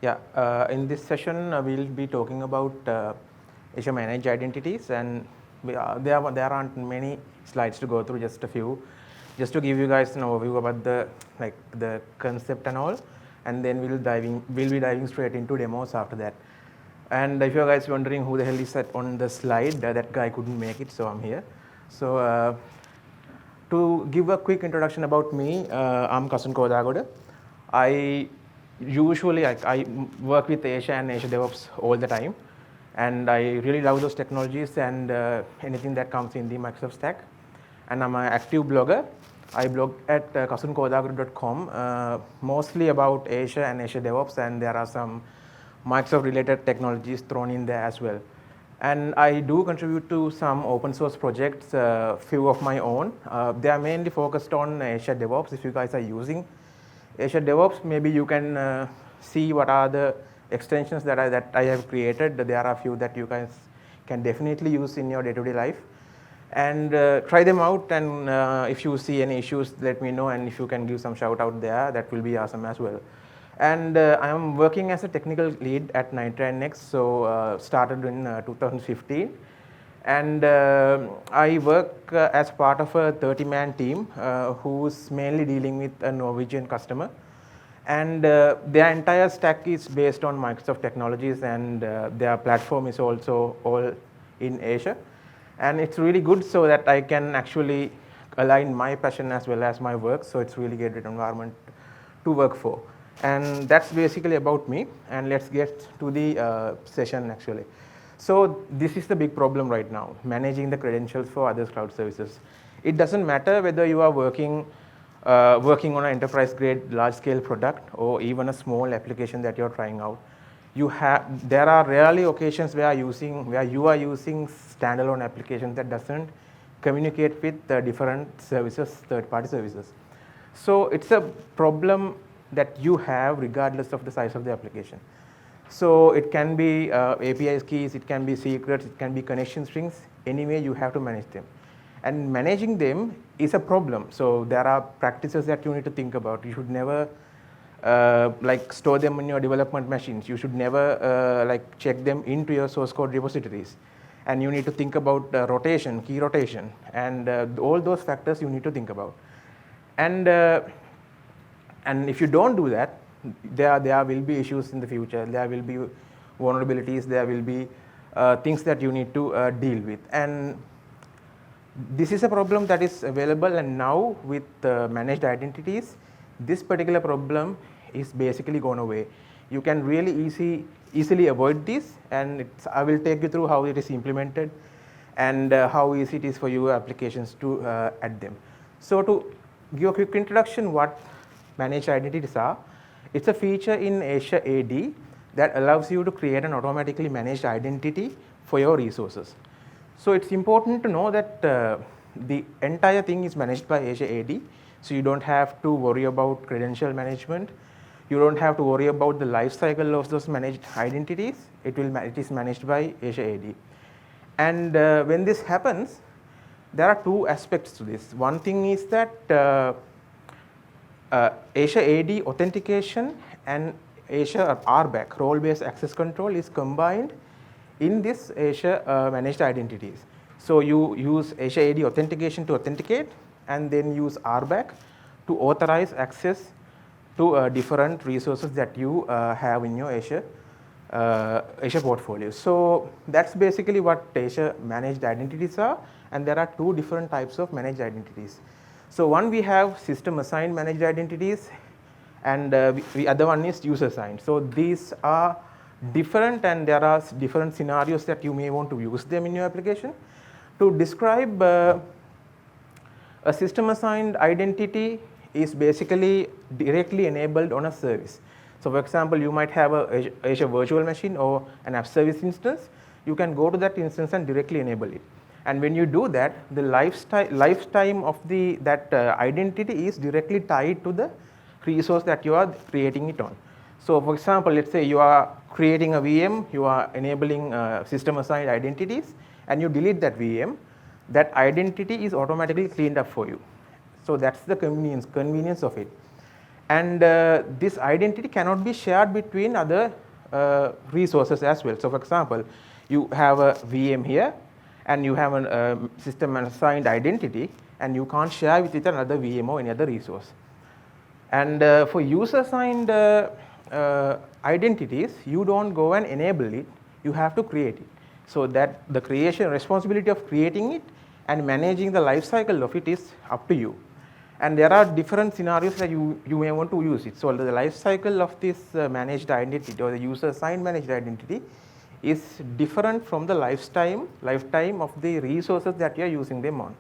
Yeah, in this session we'll be talking about Azure Managed Identities, and there aren't many slides to go through, just a few, just to give you guys an overview about the concept and all, and then we'll be diving straight into demos after that. And if you guys wondering who the hell is that on the slide, that guy couldn't make it, so I'm here. So to give a quick introduction about me, I'm Kasun Kodagoda. I usually I work with Azure and Azure DevOps all the time, and I really love those technologies and anything that comes in the Microsoft stack. And I'm an active blogger. I blog at kasunkodagoda.com, mostly about Azure and Azure DevOps, and there are some Microsoft related technologies thrown in there as well. And I do contribute to some open source projects, few of my own. They are mainly focused on Azure DevOps. If you guys are using Azure DevOps, maybe you can see what are the extensions that I have created. There are a few that you guys can definitely use in your day-to-day life. And try them out, and if you see any issues, let me know, and if you can give some shout out there, that will be awesome as well. And I am working as a technical lead at 99Next, so started in 2015. And I work as part of a 30-man team who's mainly dealing with a Norwegian customer. And their entire stack is based on Microsoft technologies, and their platform is also all in Azure. And it's really good so that I can actually align my passion as well as my work, so it's really great environment to work for. And that's basically about me, and let's get to the session actually. So this is the big problem right now, managing the credentials for other cloud services. It doesn't matter whether you are working on an enterprise grade large scale product or even a small application that you're trying out. There are rarely occasions where you are using standalone applications that doesn't communicate with different services, third-party services. So it's a problem that you have regardless of the size of the application. So it can be API keys, it can be secrets, it can be connection strings. Anyway, you have to manage them. And managing them is a problem. So there are practices that you need to think about. You should never store them in your development machines. You should never check them into your source code repositories. And you need to think about rotation, key rotation, and all those factors you need to think about. And if you don't do that, there will be issues in the future. There will be vulnerabilities. There will be things that you need to deal with. And this is a problem that is available, and now with managed identities, this particular problem is basically gone away. You can really easily avoid this, and I will take you through how it is implemented and how easy it is for your applications to add them. So to give a quick introduction, what managed identities are, it's a feature in Azure AD that allows you to create an automatically managed identity for your resources. So it's important to know that the entire thing is managed by Azure AD, so you don't have to worry about credential management. You don't have to worry about the life cycle of those managed identities. It is managed by Azure AD. And when this happens, there are two aspects to this. One thing is that Azure AD authentication and Azure RBAC, role-based access control, is combined in this Azure managed identities. So you use Azure AD authentication to authenticate, and then use RBAC to authorize access to different resources that you have in your Azure portfolio. So that's basically what Azure managed identities are, and there are two different types of managed identities. So one, we have system assigned managed identities, and the other one is user assigned. So these are different, and there are different scenarios that you may want to use them in your application. To describe a system assigned identity is basically directly enabled on a service. So for example, you might have a Azure virtual machine or an app service instance. You can go to that instance and directly enable it. And when you do that, the lifetime of that identity is directly tied to the resource that you are creating it on. So for example, let's say you are creating a VM, you are enabling system assigned identities, and you delete that VM, that identity is automatically cleaned up for you. So that's the convenience of it. And this identity cannot be shared between other resources as well. So for example, you have a VM here, and you have a system assigned identity, and you can't share with another VM or any other resource. And for user assigned identities, you don't go and enable it, you have to create it. So that the responsibility of creating it and managing the life cycle of it is up to you. And there are different scenarios that you may want to use it. So the life cycle of this managed identity or the user assigned managed identity is different from the lifetime of the resources that you are using them on.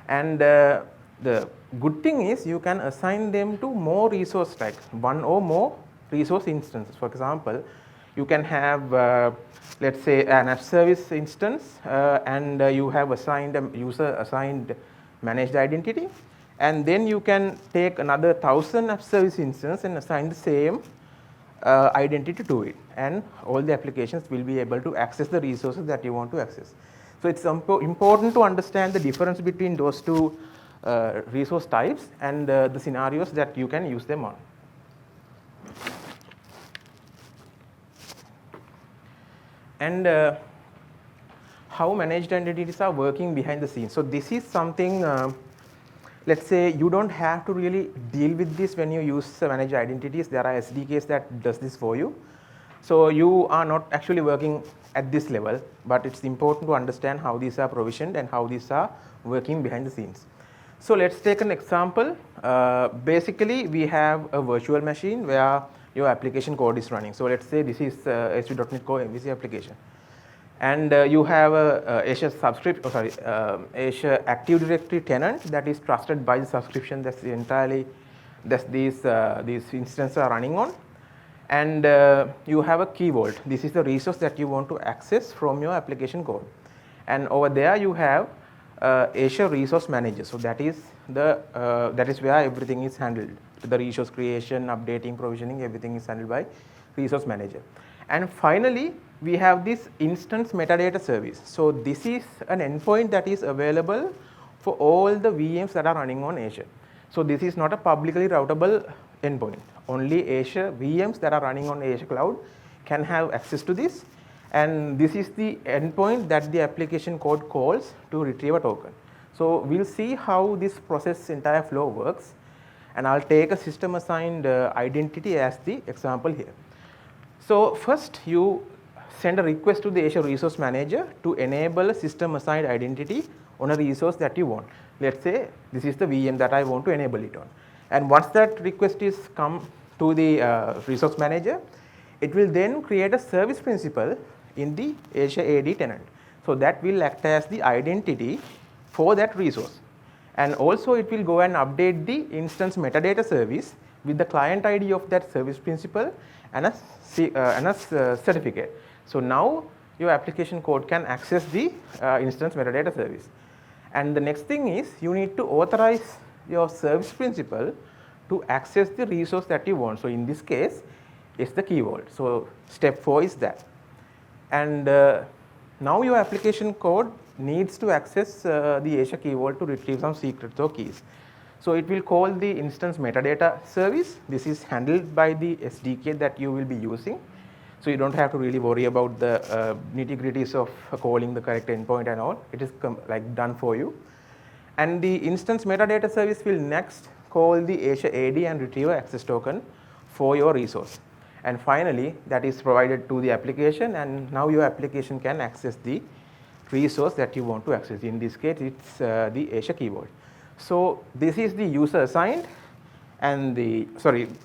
And the good thing is you can assign them to more resource types, one or more resource instances. For example, you can have let's say an app service instance, and you have assigned a user assigned managed identity, and then you can take another 1,000 app service instance and assign the same identity to it, and all the applications will be able to access the resources that you want to access. So it's important to understand the difference between those two resource types and the scenarios that you can use them on. And how managed identities are working behind the scenes. So this is something, let's say you don't have to really deal with this when you use managed identities. There are SDKs that does this for you. So you are not actually working at this level, but it's important to understand how these are provisioned and how these are working behind the scenes. So let's take an example. Basically, we have a virtual machine where your application code is running. So let's say this is ASP.NET Core MVC application. And you have a Azure Azure Active Directory tenant that is trusted by the subscription that these instances are running on. And you have a key vault. This is the resource that you want to access from your application code. And over there you have Azure Resource Manager. So that is where everything is handled. The resource creation, updating, provisioning, everything is handled by Resource Manager. And finally, we have this instance metadata service. So this is an endpoint that is available for all the VMs that are running on Azure. So this is not a publicly routable endpoint. Only Azure VMs that are running on Azure Cloud can have access to this. And this is the endpoint that the application code calls to retrieve a token. So we'll see how this process entire flow works. And I'll take a system assigned identity as the example here. So first you send a request to the Azure Resource Manager to enable a system assigned identity on a resource that you want. Let's say this is the VM that I want to enable it on. And once that request is come to the Resource Manager, it will then create a service principal in the Azure AD tenant. So that will act as the identity for that resource. And also it will go and update the instance metadata service with the client ID of that service principal and a certificate. So now your application code can access the instance metadata service. And the next thing is you need to authorize your service principal to access the resource that you want. So in this case, it's the key vault. So step 4 is that. And now your application code needs to access the Azure Key Vault to retrieve some secrets or keys. So it will call the instance metadata service. This is handled by the SDK that you will be using. So you don't have to really worry about the nitty-gritties of calling the correct endpoint and all. It is done for you. And the instance metadata service will next call the Azure AD and retrieve an access token for your resource. And finally, that is provided to the application, and now your application can access the resource that you want to access. In this case, it's the Azure Key Vault. So this is the user assigned and the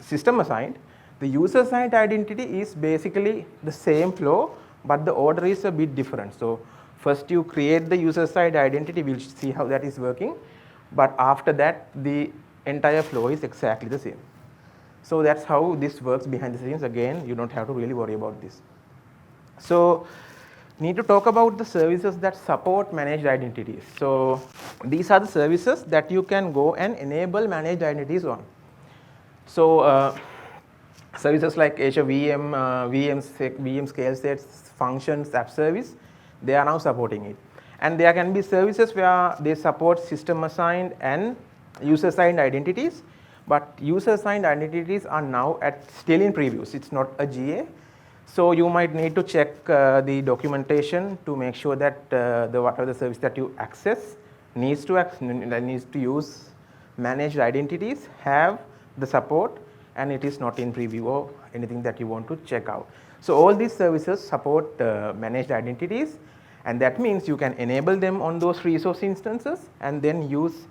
system assigned. The user assigned identity is basically the same flow, but the order is a bit different. So first you create the user assigned identity. We'll see how that is working. But after that, the entire flow is exactly the same. So that's how this works behind the scenes. Again, you don't have to really worry about this. So need to talk about the services that support managed identities. So these are the services that you can go and enable managed identities on. So services like Azure VM, VM scale sets, functions, app service, they are now supporting it. And there can be services where they support system assigned and user assigned identities, But user-assigned identities are now still in previews. It's not a GA. So you might need to check the documentation to make sure that whatever the service that you access needs to use managed identities, have the support, and it is not in preview or anything that you want to check out. So all these services support managed identities, and that means you can enable them on those resource instances and then use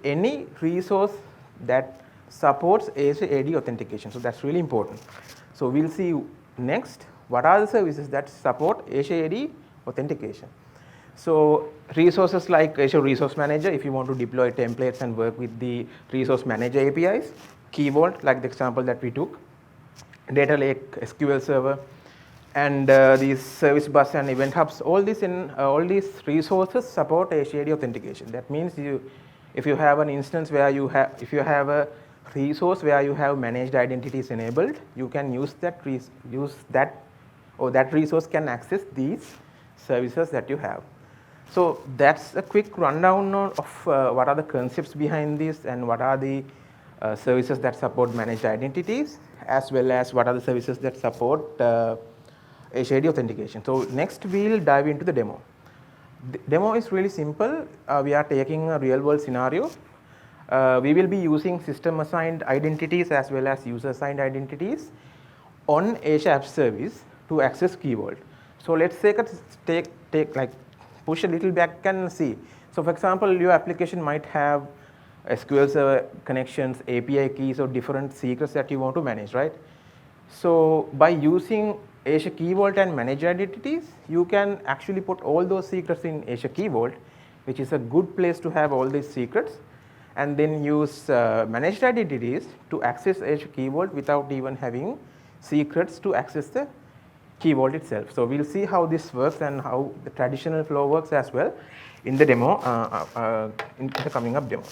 any resource that supports Azure AD authentication. So that's really important. So we'll see next what are the services that support Azure AD authentication. So resources like Azure Resource Manager, if you want to deploy templates and work with the Resource Manager APIs, Key Vault, like the example that we took, Data Lake, SQL Server, and these Service Bus and Event Hubs, all these resources support Azure AD authentication. That means if you have an instance where if you have a resource where you have managed identities enabled, you can use that resource can access these services that you have. So that's a quick rundown of what are the concepts behind this and what are the services that support managed identities, as well as what are the services that support Azure AD authentication. So next we'll dive into the demo. The demo is really simple. We are taking a real world scenario. We will be using system assigned identities as well as user assigned identities on Azure App Service to access Key Vault. So let's push a little back and see. So for example, your application might have SQL Server connections, API keys, or different secrets that you want to manage, right? So by using Azure Key Vault and managed identities, you can actually put all those secrets in Azure Key Vault, which is a good place to have all these secrets, and then use managed identities to access Azure Key Vault without even having secrets to access the Key Vault itself. So we'll see how this works and how the traditional flow works as well in the demo, in the coming up demo.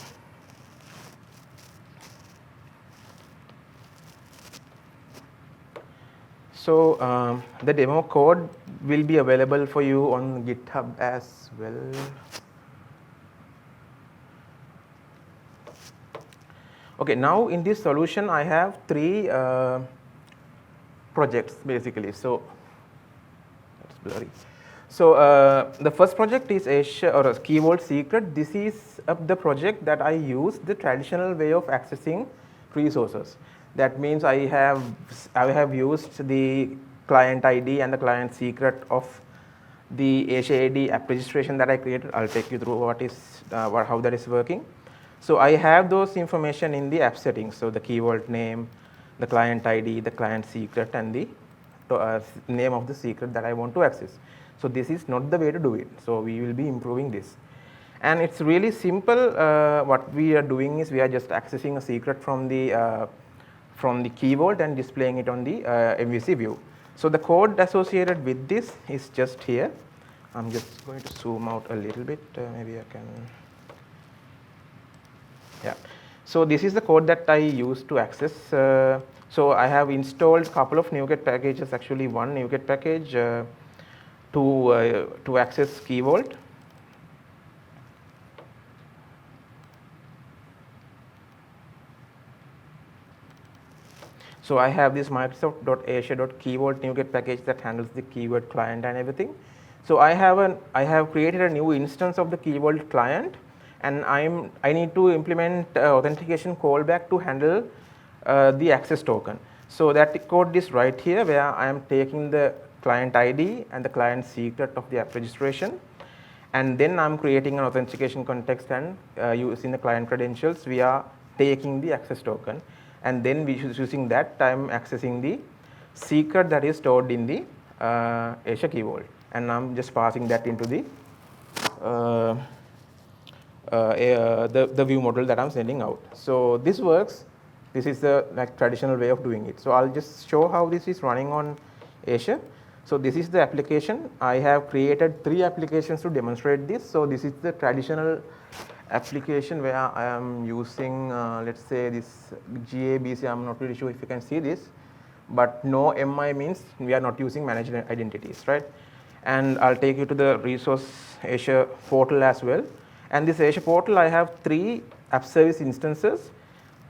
So the demo code will be available for you on GitHub as well. Okay, now in this solution I have 3 projects basically. So that's blurry. So the first project is Azure or a Key Vault secret. This is the project that I use the traditional way of accessing resources. That means I have used the client ID and the client secret of the Azure AD app registration that I created. I'll take you through how that is working. So I have those information in the app settings. So the Key Vault name, the client ID, the client secret, and the name of the secret that I want to access. So this is not the way to do it. So we will be improving this. And it's really simple. What we are doing is we are just accessing a secret from the Key Vault and displaying it on the MVC view. So the code associated with this is just here. I'm just going to zoom out a little bit. Maybe I can. Yeah. So this is the code that I use to access. So I have installed a couple of NuGet packages, actually one NuGet package to access Key Vault. So I have this Microsoft.azure.keyvault NuGet package that handles the Key Vault client and everything. So I have created a new instance of the Key Vault client, and I need to implement authentication callback to handle the access token. So that code is right here, where I am taking the client ID and the client secret of the app registration, and then I'm creating an authentication context, and using the client credentials, we are taking the access token. And then using that, I'm accessing the secret that is stored in the Azure Key Vault, and I'm just passing that into the view model that I'm sending out. So this works. This is the traditional way of doing it. So I'll just show how this is running on Azure. So this is the application. I have created 3 applications to demonstrate this. So this is the traditional application where I am using, let's say this GABC. I'm not really sure if you can see this, but no MI means we are not using managed identities, right? And I'll take you to the resource Azure portal as well. And this Azure portal, I have 3 app service instances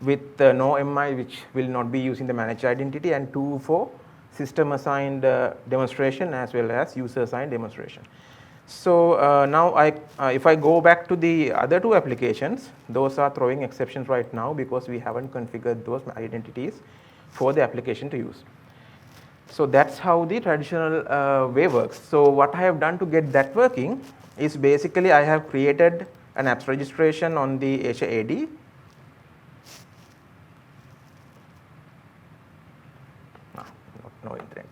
with no MI, which will not be using the managed identity, and 2 for system assigned demonstration as well as user assigned demonstration. So now if I go back to the other two applications, those are throwing exceptions right now because we haven't configured those identities for the application to use. So that's how the traditional way works. So what I have done to get that working is basically I have created an apps registration on the Azure AD. No internet.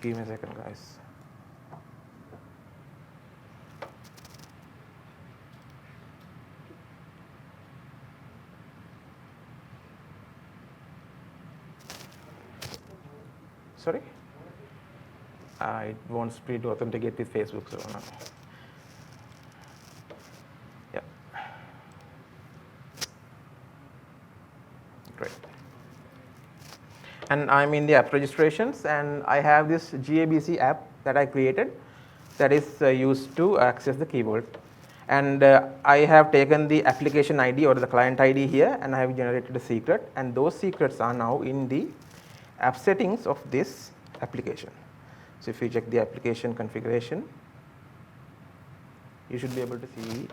Give me a second, guys. Sorry? It wants me to authenticate with Facebook, so no. Yeah. Great. And I'm in the app registrations, and I have this GABC app that I created that is used to access the keyboard. And I have taken the application ID or the client ID here, and I have generated a secret, and those secrets are now in the app settings of this application. So if you check the application configuration, you should be able to see,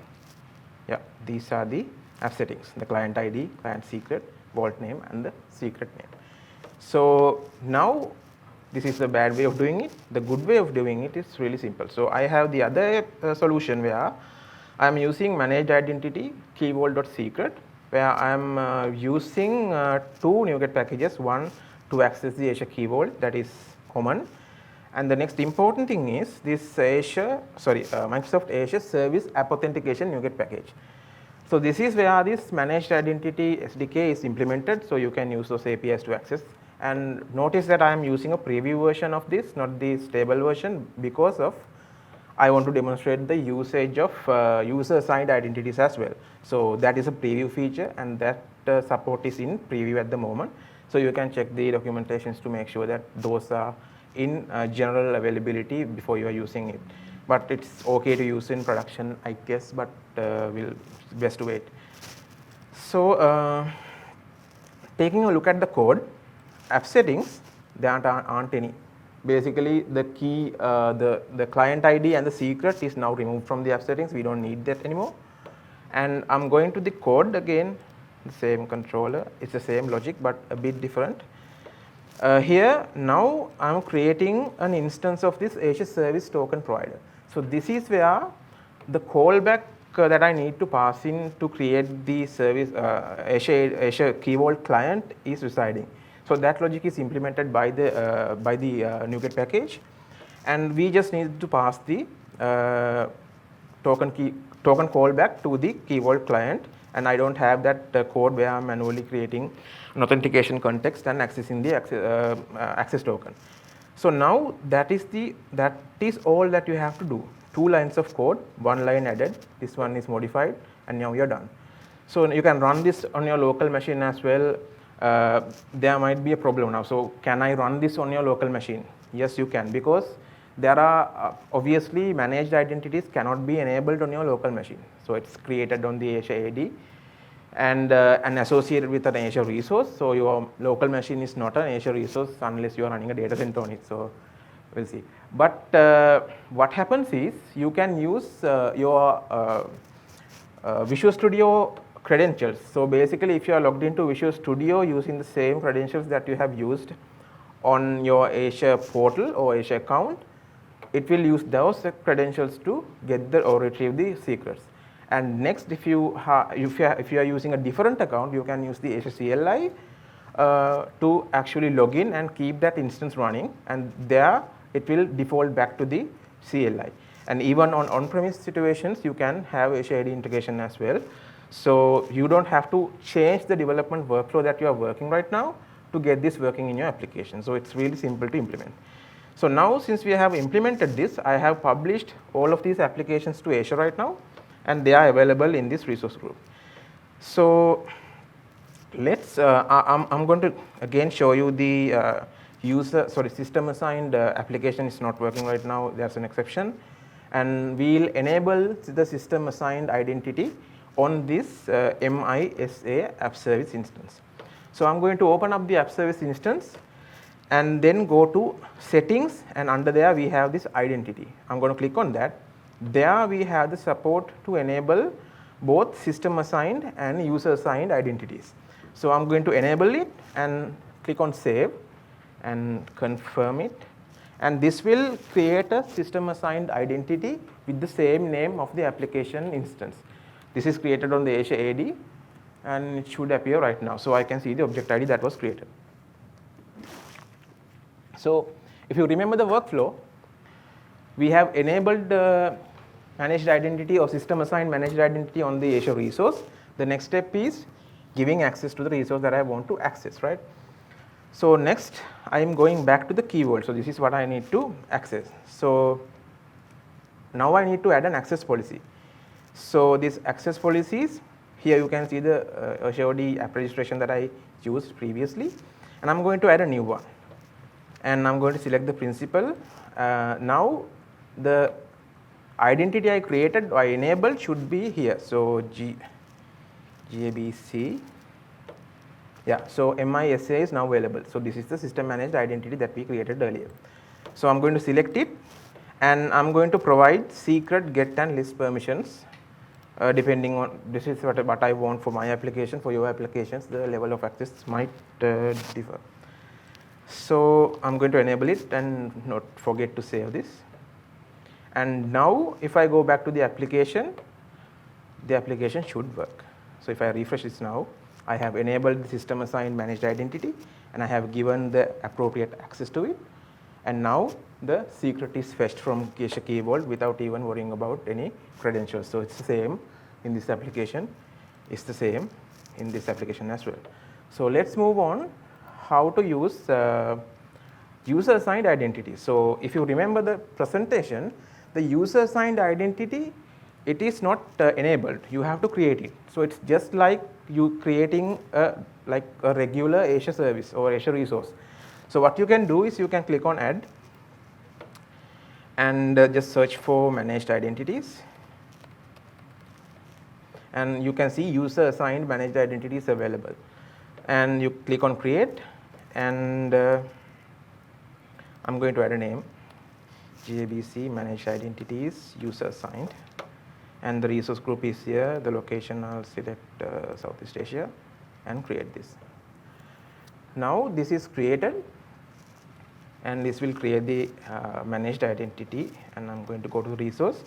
yeah, these are the app settings, the client ID, client secret, vault name, and the secret name. So now this is the bad way of doing it. The good way of doing it is really simple. So I have the other solution where I am using managed identity keyvault.secret, where I am using two NuGet packages, one to access the Azure Key Vault, that is common, and the next important thing is this Microsoft Azure Service App Authentication NuGet package. So this is where this managed identity SDK is implemented, so you can use those APIs to access. And notice that I am using a preview version of this, not the stable version, because of I want to demonstrate the usage of user assigned identities as well. So that is a preview feature, and that support is in preview at the moment. So you can check the documentations to make sure that those are in general availability before you are using it. But it's okay to use in production, I guess, but we'll best to wait. So taking a look at the code, app settings, there aren't any. Basically, the key, the client ID and the secret is now removed from the app settings. We don't need that anymore. And I'm going to the code again. The same controller, it's the same logic but a bit different. Here now I'm creating an instance of this Azure Service Token Provider. So this is where the callback that I need to pass in to create the service Azure Key Vault client is residing. So that logic is implemented by the NuGet package, and we just need to pass the token callback to the Key Vault client. And I don't have that code where I'm manually creating an authentication context and accessing the access token. So now that is all that you have to do. 2 lines of code, 1 line added, this one is modified, and now you're done. So you can run this on your local machine as well. There might be a problem now. So can I run this on your local machine? Yes, you can, because there are obviously managed identities cannot be enabled on your local machine. So it's created on the Azure AD and associated with an Azure resource. So your local machine is not an Azure resource unless you are running a data center on it. So we'll see. But what happens is you can use your Visual Studio credentials. So basically, if you are logged into Visual Studio using the same credentials that you have used on your Azure portal or Azure account, it will use those credentials to get or retrieve the secrets. And next, if you are using a different account, you can use the Azure CLI to actually log in and keep that instance running, and there it will default back to the CLI. And even on-premise situations, you can have Azure AD integration as well. So you don't have to change the development workflow that you are working right now to get this working in your application. So it's really simple to implement. So now, since we have implemented this, I have published all of these applications to Azure right now, and they are available in this resource group. So let's, I'm going to again show you the system assigned application is not working right now. There's an exception, and we'll enable the system assigned identity on this MISA app service instance. So I'm going to open up the app service instance and then go to settings, and under there we have this identity. I'm going to click on that. There we have the support to enable both system assigned and user assigned identities. So I'm going to enable it and click on save and confirm it, and this will create a system assigned identity with the same name of the application instance. This is created on the Azure AD and it should appear right now. So I can see the object ID that was created. So if you remember the workflow, we have enabled managed identity or system assigned managed identity on the Azure resource. The next step is giving access to the resource that I want to access, right? So next I am going back to the keyword. So this is what I need to access. So now I need to add an access policy. So these access policies, here you can see the Azure AD app registration that I used previously, and I'm going to add a new one. And I'm going to select the principal. Now the identity I created or I enabled should be here. So GABC. Yeah, so MISA is now available. So this is the system managed identity that we created earlier. So I'm going to select it, and I'm going to provide secret, get, and list permissions depending on, this is what I want for my application. For your applications, the level of access might differ. So I'm going to enable it and not forget to save this. And now if I go back to the application should work. So if I refresh this now, I have enabled the system assigned managed identity and I have given the appropriate access to it. And now the secret is fetched from Azure Key Vault without even worrying about any credentials. So it's the same in this application, it's the same in this application as well. So let's move on how to use user assigned identity. So if you remember the presentation, the user assigned identity, it is not enabled. You have to create it. So it's just like you creating a regular Azure service or Azure resource. So what you can do is you can click on add and just search for managed identities, and you can see user assigned managed identities available, and you click on create, and I'm going to add a name, GABC managed identities user assigned, and the resource group is here. The location I'll select Southeast Asia and create this. Now this is created, and this will create the managed identity, and I'm going to go to the resource.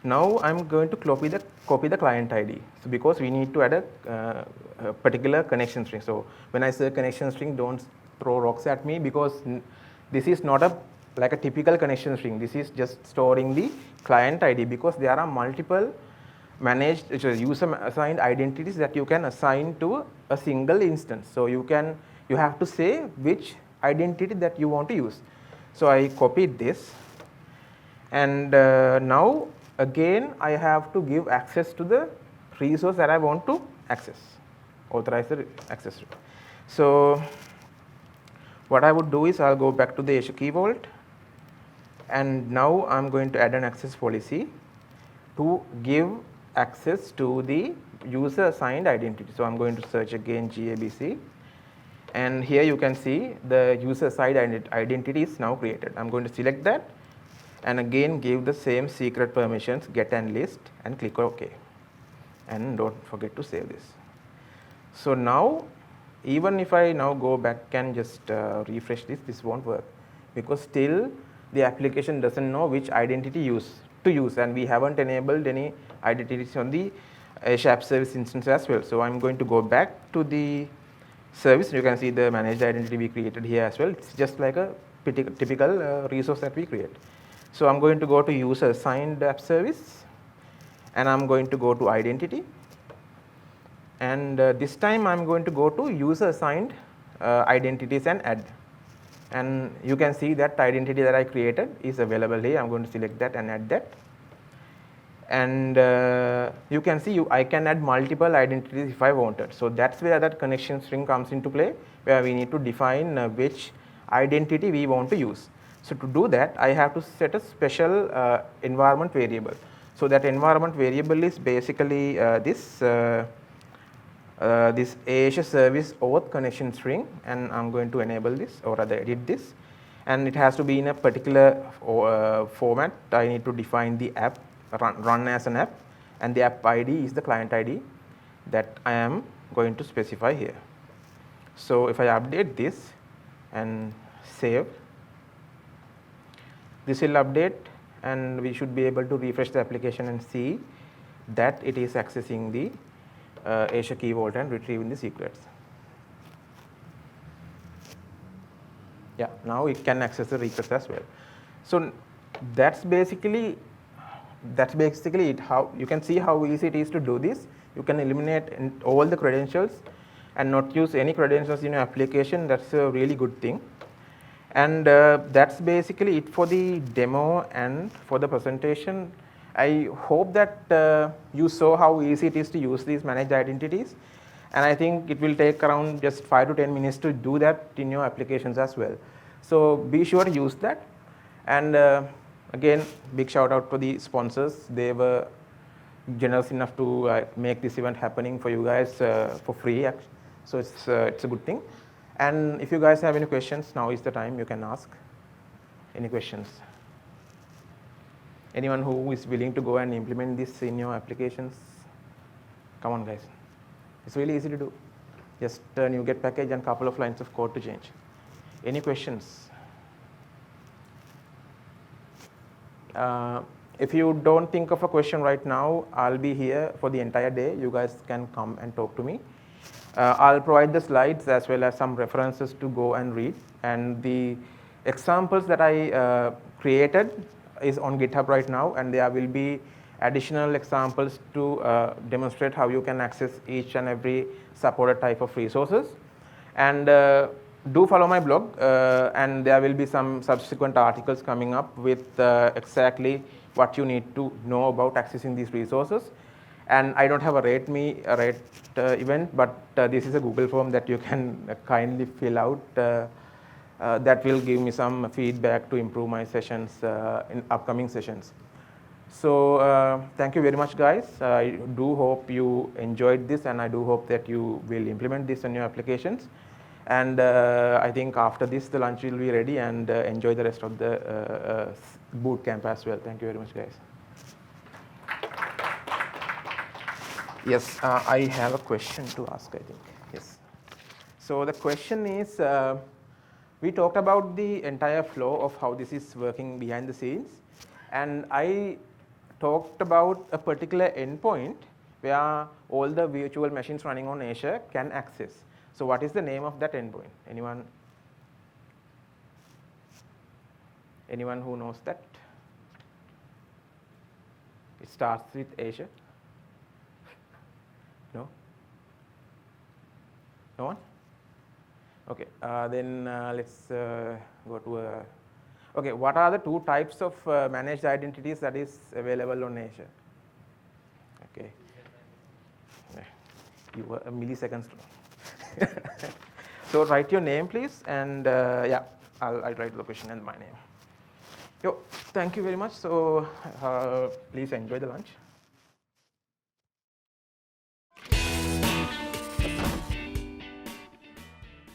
Now I'm going to copy the client ID. So because we need to add a particular connection string. So when I say connection string, don't throw rocks at me, because this is not like a typical connection string. This is just storing the client ID, because there are multiple managed user assigned identities that you can assign to a single instance. So you have to say which identity that you want to use. So I copied this, and now again I have to give access to the resource that I want to access, authorize the access to. So what I would do is I'll go back to the Azure Key Vault, and now I'm going to add an access policy to give access to the user assigned identity. So I'm going to search again GABC, and here you can see the user assigned identity is now created. I'm going to select that and again give the same secret permissions, get and list, and click OK, and don't forget to save this. So now even if I now go back and just refresh this won't work, because still the application doesn't know which identity to use, and we haven't enabled any identities on the Azure App Service instance as well. So I'm going to go back to the service. You can see the managed identity we created here as well. It's just like a typical resource that we create. So I'm going to go to user assigned app service, and I'm going to go to identity, and this time I'm going to go to user assigned identities and add, and you can see that identity that I created is available here. I'm going to select that and add that, and you can see I can add multiple identities if I wanted. So that's where that connection string comes into play, where we need to define which identity we want to use. So to do that, I have to set a special environment variable. So that environment variable is basically this Azure service auth connection string, and I'm going to enable this, or rather edit this, and it has to be in a particular format. I need to define the app, run as an app, and the app ID is the client ID that I am going to specify here. So if I update this and save, this will update, and we should be able to refresh the application and see that it is accessing the Azure Key Vault and retrieving the secrets. Yeah, now it can access the secrets as well. So that's basically it. How you can see how easy it is to do this. You can eliminate all the credentials and not use any credentials in your application. That's a really good thing. And that's basically it for the demo and for the presentation. I hope that you saw how easy it is to use these managed identities. And I think it will take around just 5 to 10 minutes to do that in your applications as well. So be sure to use that. And again, big shout out to the sponsors. They were generous enough to make this event happening for you guys for free. So it's a good thing. And if you guys have any questions, now is the time you can ask. Any questions? Anyone who is willing to go and implement this in your applications? Come on, guys. It's really easy to do. Just a NuGet package and a couple of lines of code to change. Any questions? If you don't think of a question right now, I'll be here for the entire day. You guys can come and talk to me. I'll provide the slides as well as some references to go and read. And the examples that I created is on GitHub right now, and there will be additional examples to demonstrate how you can access each and every supported type of resources. And do follow my blog, and there will be some subsequent articles coming up with exactly what you need to know about accessing these resources. And I don't have a rate event, but this is a Google form that you can kindly fill out. That will give me some feedback to improve my sessions in upcoming sessions. So thank you very much, guys. I do hope you enjoyed this, and I do hope that you will implement this in your applications. And I think after this, the lunch will be ready, and enjoy the rest of the bootcamp as well. Thank you very much, guys. Yes, I have a question to ask, I think. Yes. So the question is, we talked about the entire flow of how this is working behind the scenes. And I talked about a particular endpoint where all the virtual machines running on Azure can access. So what is the name of that endpoint? Anyone who knows that? It starts with Azure. No? No one? Okay, then let's go to okay, what are the two types of managed identities that is available on Azure? Okay. You were a milliseconds. So write your name, please, and yeah, I'll write the location and my name. Yo, thank you very much. So please enjoy the lunch.